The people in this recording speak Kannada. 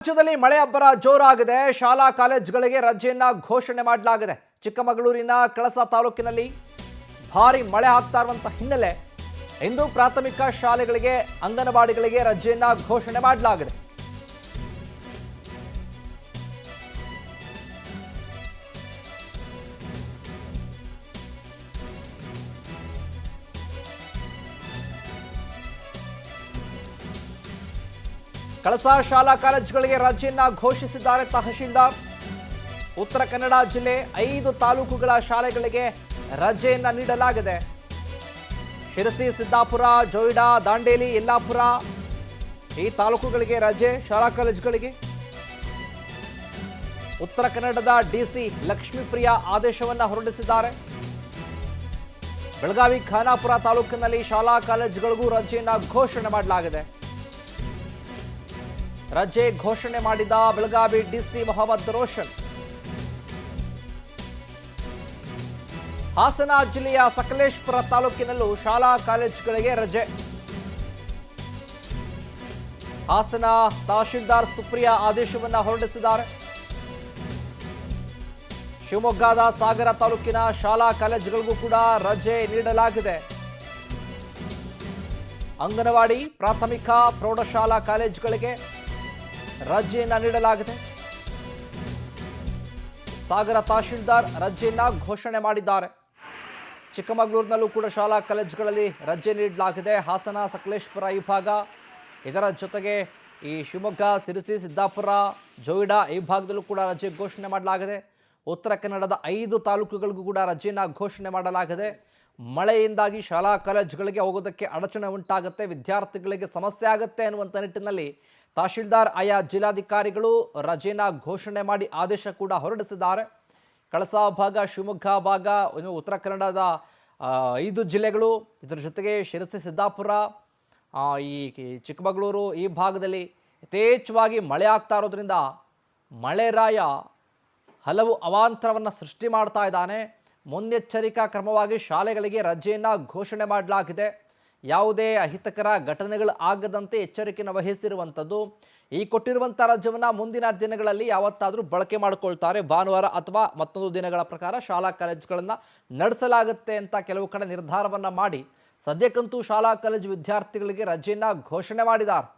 ರಾಜ್ಯದಲ್ಲಿ ಮಳೆ ಅಬ್ಬರ ಜೋರಾಗಿದೆ. ಶಾಲಾ ಕಾಲೇಜುಗಳಿಗೆ ರಜೆಯನ್ನ ಘೋಷಣೆ ಮಾಡಲಾಗಿದೆ. ಚಿಕ್ಕಮಗಳೂರಿನ ಕಳಸ ತಾಲೂಕಿನಲ್ಲಿ ಭಾರಿ ಮಳೆ ಆಗ್ತಾ ಇರುವಂತಹ ಹಿನ್ನೆಲೆ ಇಂದು ಪ್ರಾಥಮಿಕ ಶಾಲೆಗಳಿಗೆ ಅಂಗನವಾಡಿಗಳಿಗೆ ರಜೆಯನ್ನ ಘೋಷಣೆ ಮಾಡಲಾಗಿದೆ. ಕಳಸ ಶಾಲಾ ಕಾಲೇಜುಗಳಿಗೆ ರಜೆಯನ್ನ ಘೋಷಿಸಿದ್ದಾರೆ ತಹಶೀಲ್ದಾರ್. ಉತ್ತರ ಕನ್ನಡ ಜಿಲ್ಲೆ 5 ತಾಲೂಕುಗಳ ಶಾಲೆಗಳಿಗೆ ರಜೆಯನ್ನ ನೀಡಲಾಗಿದೆ. ಶಿರಸಿ, ಸಿದ್ದಾಪುರ, ಜೋಯಿಡಾ, ದಾಂಡೇಲಿ, ಯಲ್ಲಾಪುರ ಈ ತಾಲೂಕುಗಳಿಗೆ ರಜೆ ಶಾಲಾ ಕಾಲೇಜುಗಳಿಗೆ. ಉತ್ತರ ಕನ್ನಡದ ಡಿಸಿ ಲಕ್ಷ್ಮೀಪ್ರಿಯಾ ಆದೇಶವನ್ನ ಹೊರಡಿಸಿದ್ದಾರೆ. ಬೆಳಗಾವಿ, ಖಾನಾಪುರ ತಾಲೂಕಿನಲ್ಲಿ ಶಾಲಾ ಕಾಲೇಜುಗಳಿಗೂ ರಜೆಯನ್ನ ಘೋಷಣೆ ಮಾಡಲಾಗಿದೆ. ರಜೆ ಘೋಷಣೆ ಮಾಡಿದ ಬೆಳಗಾವಿ ಡಿಸಿ ಮೊಹಮ್ಮದ್ ರೋಷನ್. ಹಾಸನ ಜಿಲ್ಲೆಯ ಸಕಲೇಶಪುರ ತಾಲೂಕಿನಲ್ಲೂ ಶಾಲಾ ಕಾಲೇಜುಗಳಿಗೆ ರಜೆ. ಹಾಸನ ತಹಶೀಲ್ದಾರ್ ಸುಪ್ರಿಯಾ ಆದೇಶವನ್ನ ಹೊರಡಿಸಿದ್ದಾರೆ. ಶಿವಮೊಗ್ಗದ ಸಾಗರ ತಾಲೂಕಿನ ಶಾಲಾ ಕಾಲೇಜುಗಳಿಗೂ ಕೂಡ ರಜೆ ನೀಡಲಾಗಿದೆ. ಅಂಗನವಾಡಿ, ಪ್ರಾಥಮಿಕ, ಪ್ರೌಢಶಾಲಾ ಕಾಲೇಜುಗಳಿಗೆ ರಜೆಯನ್ನ ನೀಡಲಾಗಿದೆ. ಸಾಗರ ತಹಶೀಲ್ದಾರ್ ರಜೆಯನ್ನ ಘೋಷಣೆ ಮಾಡಿದ್ದಾರೆ. ಚಿಕ್ಕಮಗಳೂರಿನಲ್ಲೂ ಕೂಡ ಶಾಲಾ ಕಾಲೇಜುಗಳಲ್ಲಿ ರಜೆ ನೀಡಲಾಗಿದೆ. ಹಾಸನ, ಸಕಲೇಶಪುರ ಈ ಭಾಗ, ಇದರ ಜೊತೆಗೆ ಈ ಶಿವಮೊಗ್ಗ, ಸಿರಸಿ, ಸಿದ್ದಾಪುರ, ಜೋಯಿಡಾ ಈ ಭಾಗದಲ್ಲೂ ಕೂಡ ರಜೆ ಘೋಷಣೆ ಮಾಡಲಾಗಿದೆ. ಉತ್ತರ ಕನ್ನಡದ 5 ತಾಲೂಕುಗಳಿಗೂ ಕೂಡ ರಜೆಯನ್ನ ಘೋಷಣೆ ಮಾಡಲಾಗಿದೆ. ಮಳೆಯಿಂದಾಗಿ ಶಾಲಾ ಕಾಲೇಜುಗಳಿಗೆ ಹೋಗೋದಕ್ಕೆ ಅಡಚಣೆ ಉಂಟಾಗುತ್ತೆ, ವಿದ್ಯಾರ್ಥಿಗಳಿಗೆ ಸಮಸ್ಯೆ ಆಗುತ್ತೆ ಅನ್ನುವಂಥ ನಿಟ್ಟಿನಲ್ಲಿ ತಹಶೀಲ್ದಾರ್ ಆಯಾ ಜಿಲ್ಲಾಧಿಕಾರಿಗಳು ರಜೆಯನ್ನ ಘೋಷಣೆ ಮಾಡಿ ಆದೇಶ ಕೂಡ ಹೊರಡಿಸಿದ್ದಾರೆ. ಕಳಸ ಭಾಗ, ಶಿವಮೊಗ್ಗ ಭಾಗ, ಇನ್ನು ಉತ್ತರ ಕನ್ನಡದ 5 ಜಿಲ್ಲೆಗಳು, ಇದರ ಜೊತೆಗೆ ಶಿರಸಿ, ಸಿದ್ದಾಪುರ, ಈ ಚಿಕ್ಕಮಗಳೂರು ಈ ಭಾಗದಲ್ಲಿ ಯಥೇಚ್ಛವಾಗಿ ಮಳೆ ಆಗ್ತಾ ಇರೋದ್ರಿಂದ ಮಳೆರಾಯ ಹಲವು ಅವಾಂತರವನ್ನು ಸೃಷ್ಟಿ ಮಾಡ್ತಾ ಇದ್ದಾನೆ. ಮುನ್ನೆಚ್ಚರಿಕಾ ಕ್ರಮವಾಗಿ ಶಾಲೆಗಳಿಗೆ ರಜೆಯನ್ನು ಘೋಷಣೆ ಮಾಡಲಾಗಿದೆ. ಯಾವುದೇ ಅಹಿತಕರ ಘಟನೆಗಳು ಆಗದಂತೆ ಎಚ್ಚರಿಕೆಯನ್ನು ವಹಿಸಿರುವಂಥದ್ದು. ಈ ಕೊಟ್ಟಿರುವಂಥ ರಜೆಯನ್ನು ಮುಂದಿನ ದಿನಗಳಲ್ಲಿ ಯಾವತ್ತಾದರೂ ಬಳಕೆ ಮಾಡಿಕೊಳ್ತಾರೆ. ಭಾನುವಾರ ಅಥವಾ ಮತ್ತೊಂದು ದಿನಗಳ ಪ್ರಕಾರ ಶಾಲಾ ಕಾಲೇಜುಗಳನ್ನು ನಡೆಸಲಾಗುತ್ತೆ ಅಂತ ಕೆಲವು ಕಡೆ ನಿರ್ಧಾರವನ್ನು ಮಾಡಿ ಸದ್ಯಕ್ಕಂತೂ ಶಾಲಾ ಕಾಲೇಜು ವಿದ್ಯಾರ್ಥಿಗಳಿಗೆ ರಜೆಯನ್ನು ಘೋಷಣೆ ಮಾಡಿದ್ದಾರೆ.